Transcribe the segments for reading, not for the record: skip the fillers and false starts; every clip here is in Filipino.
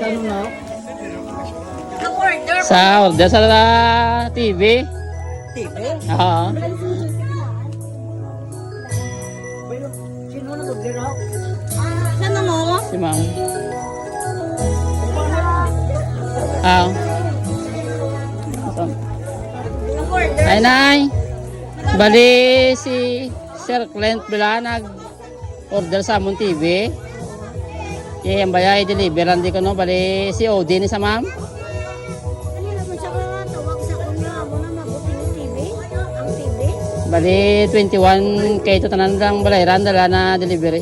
ano na? Sa order sa TV. TV? Oo. Sino nag-order na? Ano mo? Si ma'am. Ah. Ay, nay. Bali si Sir Clint Bila nag-order sa among TV. Kaya ang bayay deliveran di ko no. Bali si Odin ni sa ma'am. Ano naman siya tawag sa kuna mo na mabuti ng TV? Ang TV? Bali 21 kay to tanan lang balayran dala na delivery.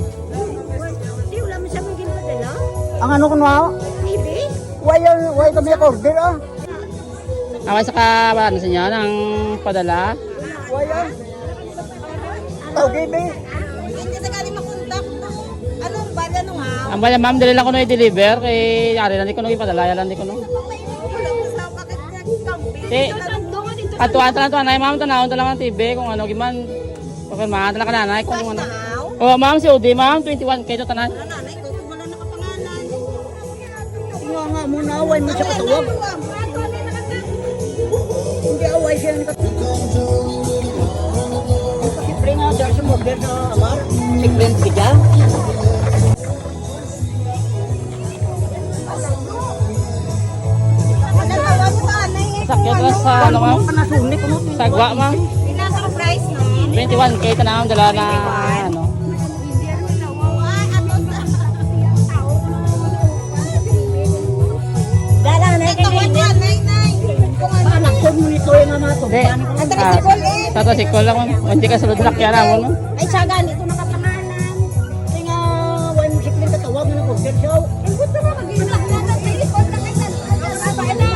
Di wala mo siya maging padala? Ang ano ko na? TV? Why kami order ah? Away sa ano sa inyo ng padala. Why ah? Okay, be. Hindi na galing makontak. Anong bala nung ha? Ang bala ma'am dali lang ko no i-deliver kay ari lang di ko no ipadala yalan di ko no. Wala mo sa bakit nagkampi? Ti katuan tanan ay ma'am tanawon ta lang ang TV kung ano giman. Okay ma'am tanan ka nanay kung ano. Oh ma'am si Odi ma'am 21 kay to tanan. Nanay ko kung wala nakapangalan. Tingnan nga muna, why mo siya katawag? Hindi away siya ni Siyempre nga, dahil siya mag-order na Amar. Si Clint Bila. Sakyo plus sa ano ma'am? Panasunik ko mo. Sagwa ma'am. Inasang price no? 21 kay tanan dala na ano. Dala na kay Anak ko mo nito yung ama to. Di. Sa to si Kol lang ma'am. Hindi ka sulod lakya na mo no. Ay siya ganito nakapangalan. Tinga, why mo siya Clint katawag na nag-order siya. Ang gusto mo mag-inak na sa telepon na kay Sabay na.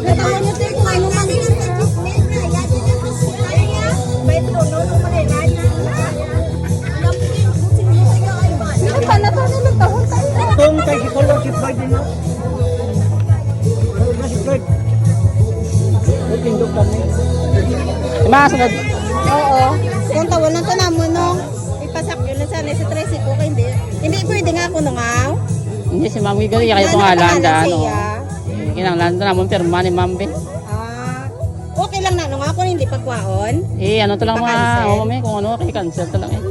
Natawa niyo tayo kung ano man. Itong kay si Kolo, si Floyd din na. Ano si Floyd? May pindog kami. Mas sunod. Oo. Kung tawal lang to namo nung ipasak yun na sana sa 13 ko kay hindi. Hindi pwede nga ako nung aw. Hindi si ma'am gigari kayo pangalan da ano. siya. Kinanglan ta namon pirma ni ma'am be. Ah. Okay lang na nung ako hindi pagkwaon. Eh ano to lang mga Pa-cancel? ako kami kung ano kay cancel to lang eh.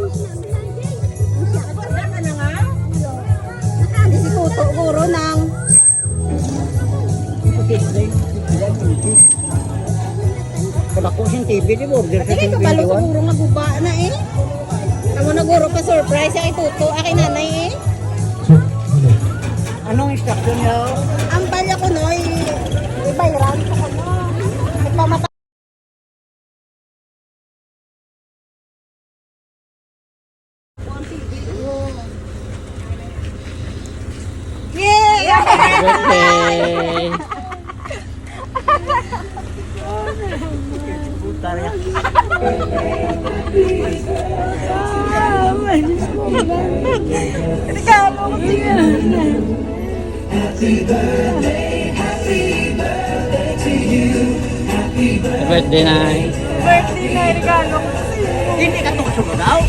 Hindi si Tuto guro nang Kung ako siyang TV, di ba order sa sige TV kabalo 21? siguro nga guba na eh. Tamo na guro pa surprise ay Tuto akin nanay eh. Anong instruction niya? Ang balya ko no ibayran ko no. Nagpamata. Yeah! Birthday. Puta niya. Birthday na. Birthday na regalo ko. Hindi ka tukso daw.